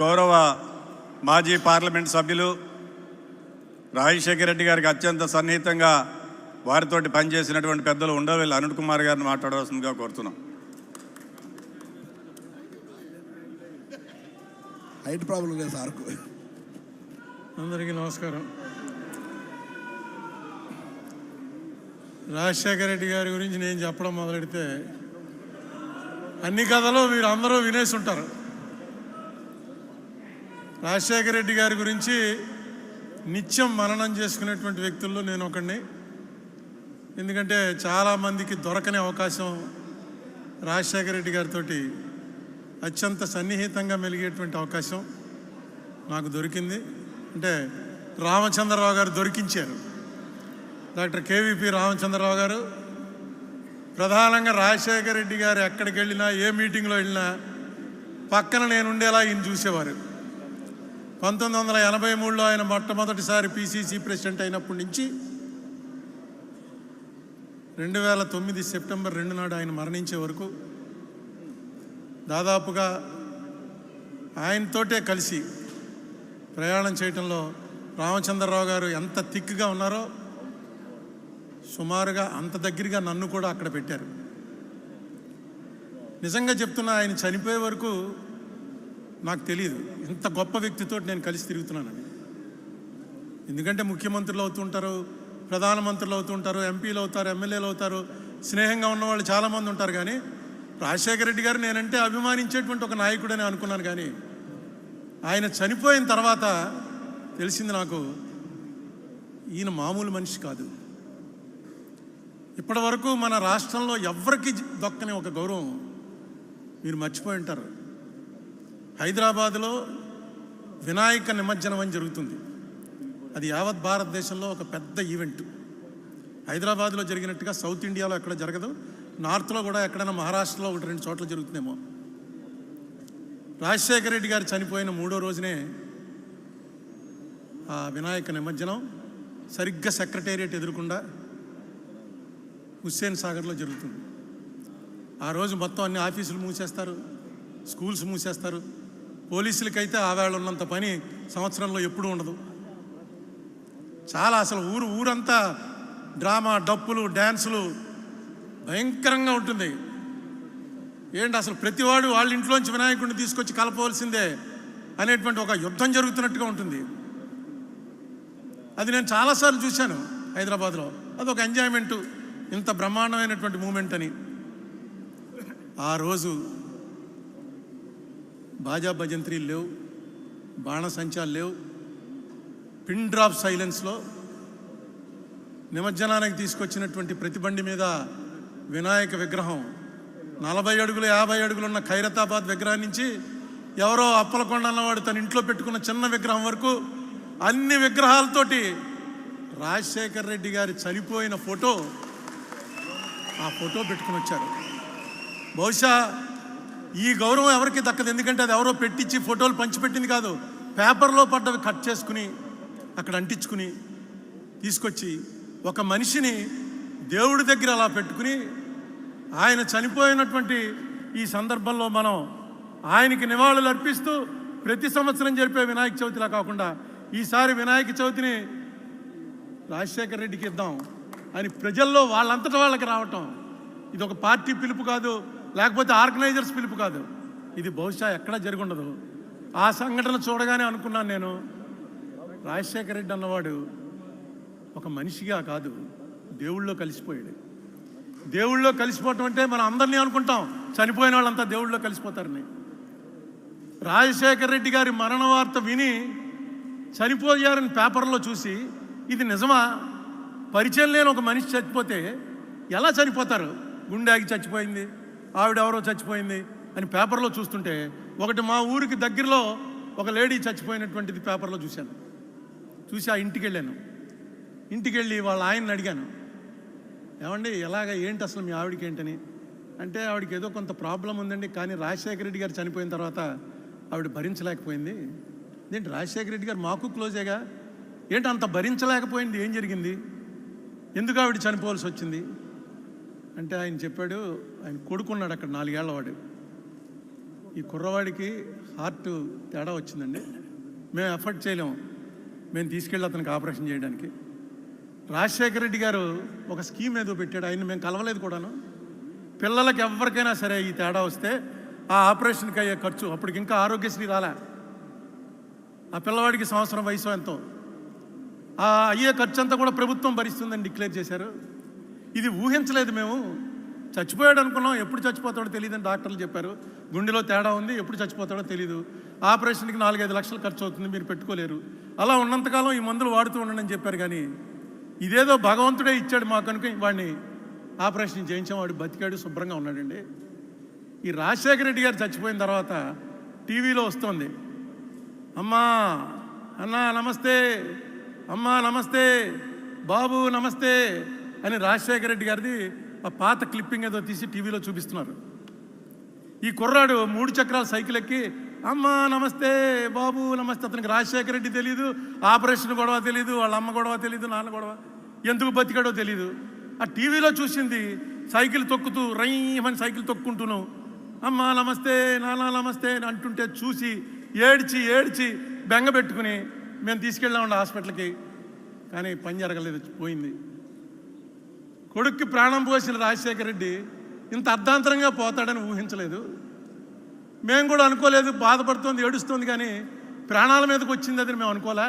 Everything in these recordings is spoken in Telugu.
గౌరవ మాజీ పార్లమెంట్ సభ్యులు రాజశేఖర రెడ్డి గారికి అత్యంత సన్నిహితంగా వారితోటి పనిచేసినటువంటి పెద్దలు ఉండవల్లి అనిల్ కుమార్ గారిని మాట్లాడవలసిందిగా కోరుతున్నాం. హైట్ ప్రాబ్లం లేదు సార్. అందరికీ నమస్కారం. రాజశేఖర రెడ్డి గారి గురించి నేను చెప్పడం మొదలెడితే అన్ని కథలు మీరు అందరూ వినేసి ఉంటారు. రాజశేఖర రెడ్డి గారి గురించి నిత్యం మననం చేసుకునేటువంటి వ్యక్తుల్లో నేను ఒకడిని. ఎందుకంటే చాలామందికి దొరకని అవకాశం రాజశేఖర రెడ్డి గారితో అత్యంత సన్నిహితంగా మెలిగేటువంటి అవకాశం నాకు దొరికింది. అంటే రామచంద్రరావు గారు దొరికించారు. డాక్టర్ కేవీపీ రామచంద్రరావు గారు ప్రధానంగా రాజశేఖర రెడ్డి గారు ఎక్కడికి వెళ్ళినా, ఏ మీటింగ్లో వెళ్ళినా పక్కన నేను ఉండేలా ఈయన చూసేవారు. 1983లో ఆయన మొట్టమొదటిసారి పిసిసి ప్రెసిడెంట్ అయినప్పటి నుంచి 2009 సెప్టెంబర్ 2 నాడు ఆయన మరణించే వరకు దాదాపుగా ఆయనతోటే కలిసి ప్రయాణం చేయటంలో రామచంద్రరావు గారు ఎంత థిక్గా ఉన్నారో సుమారుగా అంత దగ్గరగా నన్ను కూడా అక్కడ పెట్టారు. నిజంగా చెప్తున్నా, ఆయన చనిపోయే వరకు నాకు తెలియదు ఇంత గొప్ప వ్యక్తితో నేను కలిసి తిరుగుతున్నానని. ఎందుకంటే ముఖ్యమంత్రులు అవుతుంటారు, ప్రధానమంత్రులు అవుతుంటారు, ఎంపీలు అవుతారు, ఎమ్మెల్యేలు అవుతారు, స్నేహంగా ఉన్నవాళ్ళు చాలామంది ఉంటారు. కానీ రాజశేఖర రెడ్డి గారు నేనంటే అభిమానించేటువంటి ఒక నాయకుడని అనుకున్నాను. కానీ ఆయన చనిపోయిన తర్వాత తెలిసింది నాకు, ఈయన మామూలు మనిషి కాదు. ఇప్పటి వరకు మన రాష్ట్రంలో ఎవరికి దొక్కని ఒక గౌరవం మీరు మర్చిపోయి ఉంటారు. హైదరాబాదులో వినాయక నిమజ్జనం అని జరుగుతుంది. అది యావత్ భారతదేశంలో ఒక పెద్ద ఈవెంట్. హైదరాబాద్లో జరిగినట్టుగా సౌత్ ఇండియాలో ఎక్కడ జరగదు. నార్త్లో కూడా ఎక్కడైనా మహారాష్ట్రలో 1-2 చోట్ల జరుగుతుందేమో. రాజశేఖర రెడ్డి గారు చనిపోయిన 3వ రోజునే ఆ వినాయక నిమజ్జనం సరిగ్గా సెక్రటేరియట్ ఎదురుకుండా హుస్సేన్ సాగర్లో జరుగుతుంది. ఆ రోజు మొత్తం అన్ని ఆఫీసులు మూసేస్తారు, స్కూల్స్ మూసేస్తారు. పోలీసులకైతే ఆ వేళ ఉన్నంత పని సంవత్సరంలో ఎప్పుడూ ఉండదు. చాలా అసలు ఊరంతా డ్రామా, డప్పులు, డ్యాన్సులు భయంకరంగా ఉంటుంది. ఏంటి అసలు ప్రతివాడు వాళ్ళ ఇంట్లోంచి వినాయకుడిని తీసుకొచ్చి కలపవలసిందే అనేటువంటి ఒక యుద్ధం జరుగుతున్నట్టుగా ఉంటుంది. అది నేను చాలాసార్లు చూశాను హైదరాబాద్లో. అదొక ఎంజాయ్మెంటు, ఇంత బ్రహ్మాండమైనటువంటి మూమెంట్ అని. ఆ రోజు బాజా భజంత్రీలు లేవు, బాణసంచాలు లేవు. పిన్ డ్రాప్ సైలెన్స్లో నిమజ్జనానికి తీసుకొచ్చినటువంటి ప్రతి బండి మీద వినాయక విగ్రహం 40 అడుగులు 50 అడుగులు ఉన్న ఖైరతాబాద్ విగ్రహం నుంచి ఎవరో అప్పలకొండ అన్నవాడు తన ఇంట్లో పెట్టుకున్న చిన్న విగ్రహం వరకు అన్ని విగ్రహాలతోటి రాజశేఖర రెడ్డి గారి చనిపోయిన ఫోటో, ఆ ఫోటో పెట్టుకుని వచ్చారు. బహుశా ఈ గౌరవం ఎవరికి దక్కదు. ఎందుకంటే అది ఎవరో పెట్టించి ఫోటోలు పంచిపెట్టింది కాదు. పేపర్లో పడ్డవి కట్ చేసుకుని అక్కడ అంటించుకుని తీసుకొచ్చి ఒక మనిషిని దేవుడి దగ్గర అలా పెట్టుకుని ఆయన చనిపోయినటువంటి ఈ సందర్భంలో మనం ఆయనకి నివాళులు అర్పిస్తూ ప్రతి సంవత్సరం జరిపే వినాయక చవితిలా కాకుండా ఈసారి వినాయక చవితిని రాజశేఖర రెడ్డికి ఇద్దాం అని ప్రజల్లో వాళ్ళంతటా వాళ్ళకి రావటం, ఇది ఒక పార్టీ పిలుపు కాదు, లేకపోతే ఆర్గనైజర్స్ పిలుపు కాదు. ఇది బహుశా ఎక్కడా జరుగుండదు. ఆ సంఘటన చూడగానే అనుకున్నాను నేను, రాజశేఖర రెడ్డి అన్నవాడు ఒక మనిషిగా కాదు, దేవుళ్ళో కలిసిపోయాడు. దేవుళ్ళో కలిసిపోవటం అంటే మనం అందరినీ అనుకుంటాం చనిపోయిన వాళ్ళంతా దేవుళ్ళో కలిసిపోతారని. రాజశేఖర రెడ్డి గారి మరణ వార్త విని చనిపోయారని పేపర్లో చూసి ఇది నిజమా, పరిచయం లేని ఒక మనిషి చచ్చిపోతే ఎలా చనిపోతారు, గుండె ఆగి చచ్చిపోయింది, ఆవిడెవరో చచ్చిపోయింది అని పేపర్లో చూస్తుంటే, ఒకటి మా ఊరికి దగ్గరలో ఒక లేడీ చచ్చిపోయినటువంటిది పేపర్లో చూశాను. చూసి ఆ ఇంటికి వెళ్ళాను. ఇంటికి వెళ్ళి వాళ్ళ ఆయన్ని అడిగాను, ఏమండి ఏంటి అసలు మీ ఆవిడకి ఏంటని. అంటే ఆవిడకి ఏదో కొంత ప్రాబ్లం ఉందండి, కానీ రాజశేఖర రెడ్డి గారు చనిపోయిన తర్వాత ఆవిడ భరించలేకపోయింది. ఏంటి రాజశేఖర రెడ్డి గారు మాకు క్లోజేగా, ఏంటి అంత భరించలేకపోయింది, ఏం జరిగింది, ఎందుకు ఆవిడ చనిపోవాల్సి వచ్చింది అంటే ఆయన చెప్పాడు, ఆయన కొడుకున్నాడు అక్కడ 4 ఏళ్ల వాడు. ఈ కుర్రవాడికి హార్ట్ తేడా వచ్చిందండి, మేము ఎఫర్ట్ చేయలేము, మేము తీసుకెళ్ళి అతనికి ఆపరేషన్ చేయడానికి. రాజశేఖర రెడ్డి గారు ఒక స్కీమ్ ఏదో పెట్టాడు, ఆయన మేము కలవలేదు కూడాను. పిల్లలకి ఎవరికైనా సరే ఈ తేడా వస్తే ఆ ఆపరేషన్కి అయ్యే ఖర్చు, అప్పటికి ఇంకా ఆరోగ్యశ్రీ రాలే, ఆ పిల్లవాడికి సంవత్సరం వయసు ఎంతో, ఆ అయ్యే ఖర్చు అంతా కూడా ప్రభుత్వం భరిస్తుందని డిక్లేర్ చేశారు. ఇది ఊహించలేదు మేము. చచ్చిపోయాడు అనుకున్నాం, ఎప్పుడు చచ్చిపోతాడో తెలియదని డాక్టర్లు చెప్పారు. గుండెలో తేడా ఉంది, ఎప్పుడు చచ్చిపోతాడో తెలీదు, ఆపరేషన్కి 4-5 లక్షలు ఖర్చు అవుతుంది, మీరు పెట్టుకోలేరు, అలా ఉన్నంతకాలం ఈ మందులు వాడుతూ ఉండండి అని చెప్పారు. కానీ ఇదేదో భగవంతుడే ఇచ్చాడు మాకు అనుకుని వాడిని ఆపరేషన్ చేయించాం, వాడు బతికాడు, శుభ్రంగా ఉన్నాడండి. ఈ రాజశేఖర రెడ్డి గారు చచ్చిపోయిన తర్వాత టీవీలో వస్తుంది, అమ్మా అన్నా నమస్తే, అమ్మా నమస్తే, బాబు నమస్తే అని రాజశేఖర రెడ్డి గారిది ఆ పాత క్లిప్పింగ్ ఏదో తీసి టీవీలో చూపిస్తున్నారు. ఈ కుర్రాడు 3 చక్రాల సైకిల్ ఎక్కి అమ్మా నమస్తే, బాబు నమస్తే. అతనికి రాజశేఖర రెడ్డి తెలీదు, ఆపరేషన్ గొడవ తెలీదు, వాళ్ళ అమ్మ గొడవ తెలీదు, నాన్న గొడవ, ఎందుకు బతికాడో తెలీదు. ఆ టీవీలో చూసింది సైకిల్ తొక్కుతూ రైమని సైకిల్ తొక్కుంటూను అమ్మా నమస్తే, నాన్న నమస్తే అని అంటుంటే చూసి ఏడ్చి ఏడ్చి బెంగ పెట్టుకుని మేము తీసుకెళ్ళామండి హాస్పిటల్కి. కానీ పని జరగలేదు, పోయింది. కొడుక్కి ప్రాణం పోసిన రాజశేఖర రెడ్డి ఇంత అర్ధాంతరంగా పోతాడని ఊహించలేదు. మేము కూడా అనుకోలేదు, బాధపడుతుంది, ఏడుస్తుంది, కానీ ప్రాణాల మీదకి వచ్చింది అది మేము అనుకోలే.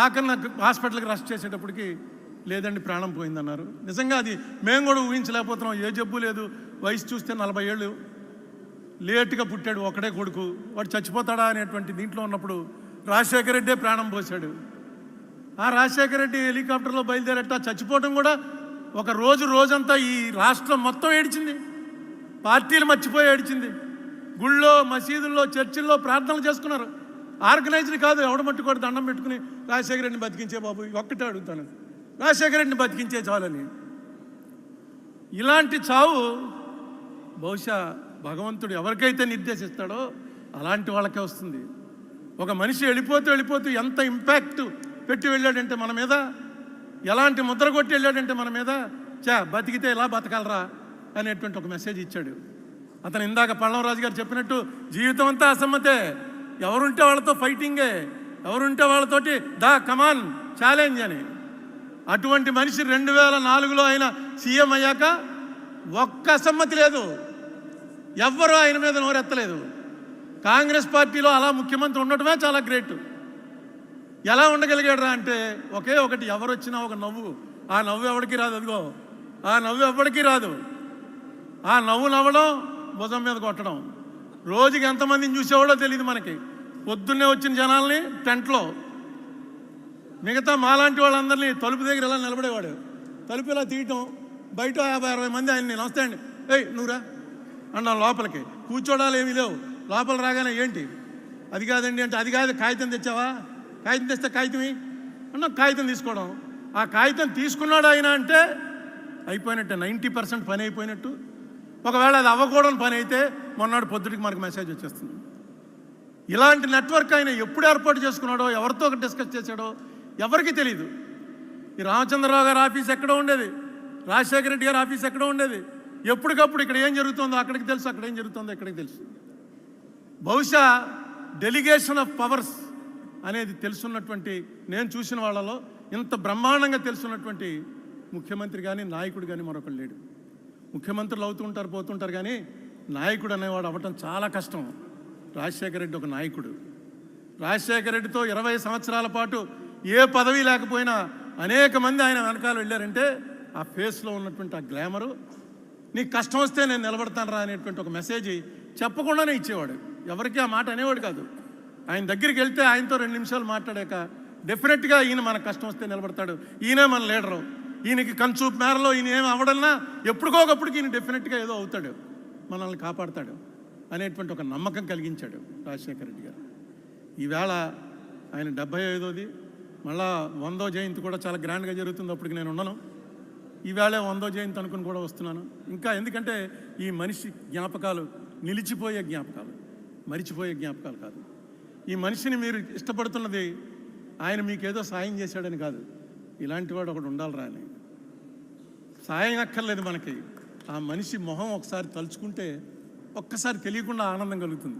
ఆఖరి నాకు హాస్పిటల్కి రష్ చేసేటప్పటికి లేదండి ప్రాణం పోయిందన్నారు. నిజంగా అది మేము కూడా ఊహించలేకపోతున్నాం. ఏ జబ్బు లేదు, వయసు చూస్తే 40 ఏళ్ళు, లేటుగా పుట్టాడు, ఒకడే కొడుకు, వాడు చచ్చిపోతాడా అనేటువంటి దీంట్లో ఉన్నప్పుడు రాజశేఖర రెడ్డే ప్రాణం పోశాడు. ఆ రాజశేఖర రెడ్డి హెలికాప్టర్లో బయలుదేరట చచ్చిపోవడం కూడా ఒక రోజంతా ఈ రాష్ట్రం మొత్తం ఏడిచింది, పార్టీలు మర్చిపోయి ఏడిచింది. గుళ్ళో, మసీదుల్లో, చర్చిల్లో ప్రార్థనలు చేసుకున్నారు. ఆర్గనైజ్డ్ కాదు, ఎవడ మట్టుకోడు దండం పెట్టుకుని రాజశేఖర రెడ్డిని బతికించే బాబు, ఒక్కటే అడుగుతాను, రాజశేఖర రెడ్డిని బతికించే చాలని. ఇలాంటి చావు బహుశా భగవంతుడు ఎవరికైతే నిర్దేశిస్తాడో అలాంటి వాళ్ళకే వస్తుంది. ఒక మనిషి వెళ్ళిపోతూ ఎంత ఇంపాక్ట్ పెట్టి వెళ్ళాడంటే మన మీద, ఎలాంటి ముద్ర కొట్టి వెళ్ళాడంటే మన మీద, బతికితే ఎలా బతకాలరా అనేటువంటి ఒక మెసేజ్ ఇచ్చాడు. అతను ఇందాక పళ్ళవరాజు గారు చెప్పినట్టు జీవితం అంతా అసమ్మతే, ఎవరుంటే వాళ్ళతో ఫైటింగే, ఎవరుంటే వాళ్ళతోటి దా కమాన్ ఛాలెంజ్ అని. అటువంటి మనిషి 2004లో ఆయన సీఎం అయ్యాక ఒక్క అసమ్మతి లేదు, ఎవ్వరూ ఆయన మీద నోరెత్తలేదు. కాంగ్రెస్ పార్టీలో అలా ముఖ్యమంత్రి ఉండటమే చాలా గ్రేట్. ఎలా ఉండగలిగాడరా అంటే ఒకే ఒకటి, ఎవరు వచ్చినా ఒక నవ్వు, ఆ నవ్వు ఎవరికి రాదు, అదిగో ఆ నవ్వు ఎవరికి రాదు. ఆ నవ్వు నవ్వడం, భుజం మీద కొట్టడం. రోజుకి ఎంతమందిని చూసేవాడో తెలియదు మనకి. పొద్దున్నే వచ్చిన జనాల్ని టెంట్లో, మిగతా మాలాంటి వాళ్ళందరినీ తలుపు దగ్గర ఇలా నిలబడేవాడు, తలుపు ఇలా తీయటం, బయట 50-60 మంది ఆయన్ని నమస్తే అండి, ఏయ్ నువ్వురా అన్నా, లోపలికి కూర్చోడాలు ఏమీ లేవు. లోపల రాగానే ఏంటి అది కాదండి అంటే, అది కాదు, కాగితం తెచ్చావా, కాగితం తెస్తే కాగితమే అన్న, కాగితం తీసుకోవడం. ఆ కాగితం తీసుకున్నాడు ఆయన అంటే అయిపోయినట్టే, 90% పని అయిపోయినట్టు. ఒకవేళ అది అవ్వకూడని పని అయితే మొన్నటి పొద్దుటికి మనకు మెసేజ్ వచ్చేస్తుంది. ఇలాంటి నెట్వర్క్ ఆయన ఎప్పుడు ఏర్పాటు చేసుకున్నాడో, ఎవరితో డిస్కస్ చేశాడో ఎవరికి తెలియదు. ఈ రామచంద్రరావు గారి ఆఫీస్ ఎక్కడో ఉండేది, రాజశేఖర రెడ్డి గారి ఆఫీస్ ఎక్కడో ఉండేది. ఎప్పటికప్పుడు ఇక్కడ ఏం జరుగుతుందో అక్కడికి తెలుసు, అక్కడ ఏం జరుగుతుందో ఇక్కడికి తెలుసు. బహుశా డెలిగేషన్ ఆఫ్ పవర్స్ అనేది తెలుసున్నటువంటి, నేను చూసిన వాళ్ళలో ఇంత బ్రహ్మాండంగా తెలుసున్నటువంటి ముఖ్యమంత్రి కానీ నాయకుడు కానీ మరొకరు లేడు. ముఖ్యమంత్రులు అవుతుంటారు పోతుంటారు, కానీ నాయకుడు అనేవాడు అవ్వటం చాలా కష్టం. రాజశేఖర రెడ్డి ఒక నాయకుడు. రాజశేఖర రెడ్డితో 20 సంవత్సరాల పాటు ఏ పదవి లేకపోయినా అనేక మంది ఆయన వెనకాల వెళ్ళారంటే ఆ ఫేస్లో ఉన్నటువంటి ఆ గ్లామరు, నీకు కష్టం వస్తే నేను నిలబడతాను రా అనేటువంటి ఒక మెసేజ్ చెప్పకుండానే ఇచ్చేవాడు. ఎవరికి ఆ మాట అనేవాడు కాదు. ఆయన దగ్గరికి వెళ్తే ఆయనతో 2 నిమిషాలు మాట్లాడాక డెఫినెట్గా ఈయన మనకు కష్టం వస్తే నిలబడతాడు, ఈయనే మన లీడరు, ఈయనకి కన్సూప్ మేరలో ఈయన ఏమి అవ్వడన్నా ఎప్పటికోకప్పటికి ఈయన డెఫినెట్గా ఏదో అవుతాడు, మనల్ని కాపాడతాడు అనేటువంటి ఒక నమ్మకం కలిగించాడు రాజశేఖర రెడ్డి గారు. ఈవేళ ఆయన 75వది, మళ్ళా 100వ జయంతి కూడా చాలా గ్రాండ్గా జరుగుతుంది. అప్పటికి నేను ఉన్నాను. ఈవేళ 100వ జయంతి అనుకుని కూడా వస్తున్నాను. ఇంకా ఎందుకంటే ఈ మనిషి జ్ఞాపకాలు నిలిచిపోయే జ్ఞాపకాలు, మరిచిపోయే జ్ఞాపకాలు కాదు. ఈ మనిషిని మీరు ఇష్టపడుతున్నది ఆయన మీకేదో సాయం చేశాడని కాదు, ఇలాంటి వాడు ఒకడు ఉండాలిరా అని. సాయం అక్కర్లేదు మనకి, ఆ మనిషి మొహం ఒకసారి తలుచుకుంటే ఒక్కసారి తెలియకుండా ఆనందం కలుగుతుంది.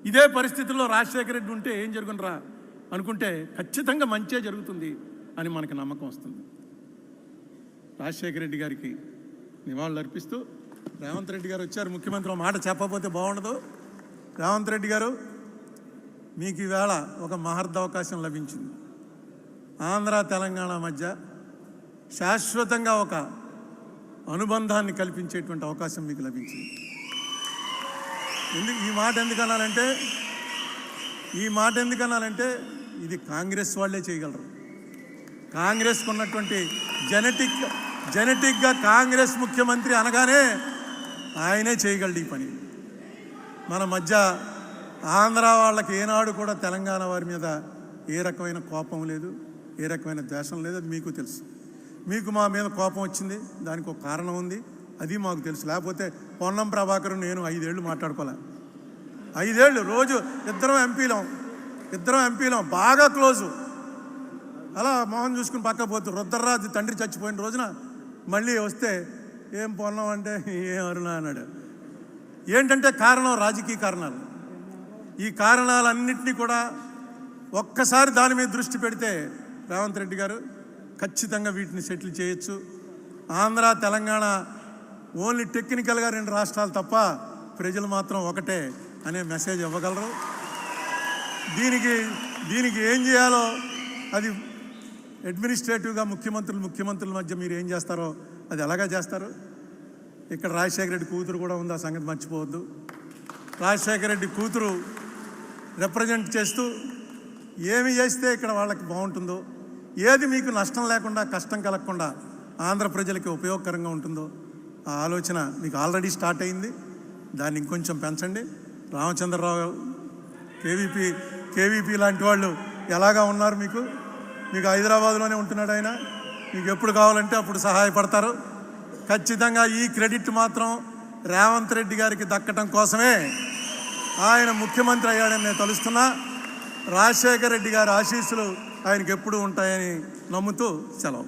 ఇదే పరిస్థితుల్లో రాజశేఖర రెడ్డి ఉంటే ఏం జరుగునరా అనుకుంటే ఖచ్చితంగా మంచే జరుగుతుంది అని మనకి నమ్మకం వస్తుంది. రాజశేఖర రెడ్డి గారికి నివాళులు అర్పిస్తూ రేవంత్ రెడ్డి గారు వచ్చారు. ముఖ్యమంత్రి మాట చెప్పకపోతే బాగుండదు. రేవంత్ రెడ్డి గారు, మీకు ఈవేళ ఒక మహర్దవకాశం లభించింది. ఆంధ్ర తెలంగాణ మధ్య శాశ్వతంగా ఒక అనుబంధాన్ని కల్పించేటువంటి అవకాశం మీకు లభించింది. ఈ మాట ఎందుకన్నానంటే ఇది కాంగ్రెస్ వాళ్ళే చేయగలరు. కాంగ్రెస్కు ఉన్నటువంటి జెనెటిక్గా కాంగ్రెస్ ముఖ్యమంత్రి అనగానే ఆయనే చేయగలడు ఈ పని. మన మధ్య ఆంధ్ర వాళ్ళకి ఏనాడు కూడా తెలంగాణ వారి మీద ఏ రకమైన కోపం లేదు, ఏ రకమైన ద్వేషం లేదు. అది మీకు తెలుసు. మీకు మా మీద కోపం వచ్చింది, దానికి ఒక కారణం ఉంది, అది మాకు తెలుసు. లేకపోతే పొన్నం ప్రభాకర్ నేను 5 ఏళ్ళు మాట్లాడుకోలే. 5 ఏళ్ళు రోజు ఇద్దరం ఎంపీలం బాగా క్లోజు. అలా మోహన్ చూసుకుని పక్క పోతూ రుద్రరాజు తండ్రి చచ్చిపోయిన రోజున మళ్ళీ వస్తే ఏం పొన్నం అంటే ఏం అరుణ అన్నాడు. ఏంటంటే కారణం రాజకీయ కారణాలు. ఈ కారణాలన్నింటినీ కూడా ఒక్కసారి దాని మీద దృష్టి పెడితే రేవంత్ రెడ్డి గారు ఖచ్చితంగా వీటిని సెటిల్ చేయొచ్చు. ఆంధ్ర తెలంగాణ ఓన్లీ టెక్నికల్గా 2 రాష్ట్రాలు తప్ప ప్రజలు మాత్రం ఒకటే అనే మెసేజ్ ఇవ్వగలరు. దీనికి ఏం చేయాలో అది అడ్మినిస్ట్రేటివ్గా ముఖ్యమంత్రుల మధ్య మీరు ఏం చేస్తారో అది ఎలాగా చేస్తారు. ఇక్కడ రాజశేఖర రెడ్డి కూతురు కూడా ఉంది, ఆ సంగతి మర్చిపోవద్దు. రాజశేఖర రెడ్డి కూతురు రిప్రజెంట్ చేస్తూ ఏమి చేస్తే ఇక్కడ వాళ్ళకి బాగుంటుందో, ఏది మీకు నష్టం లేకుండా కష్టం కలగకుండా ఆంధ్ర ప్రజలకి ఉపయోగకరంగా ఉంటుందో ఆ ఆలోచన మీకు ఆల్రెడీ స్టార్ట్ అయింది. దాన్ని ఇంకొంచెం పెంచండి. రామచంద్రరావు కేవీపీ లాంటి వాళ్ళు ఎలాగా ఉన్నారు మీకు హైదరాబాద్లోనే ఉంటున్నాడు ఆయన. మీకు ఎప్పుడు కావాలంటే అప్పుడు సహాయపడతారు. ఖచ్చితంగా ఈ క్రెడిట్ మాత్రం రేవంత్ రెడ్డి గారికి దక్కటం కోసమే ఆయన ముఖ్యమంత్రి అయ్యాడని నేను తలుస్తున్నా. రాజశేఖర రెడ్డి గారి ఆశీస్సులు ఆయనకు ఎప్పుడు ఉంటాయని నమ్ముతూ సెలవు.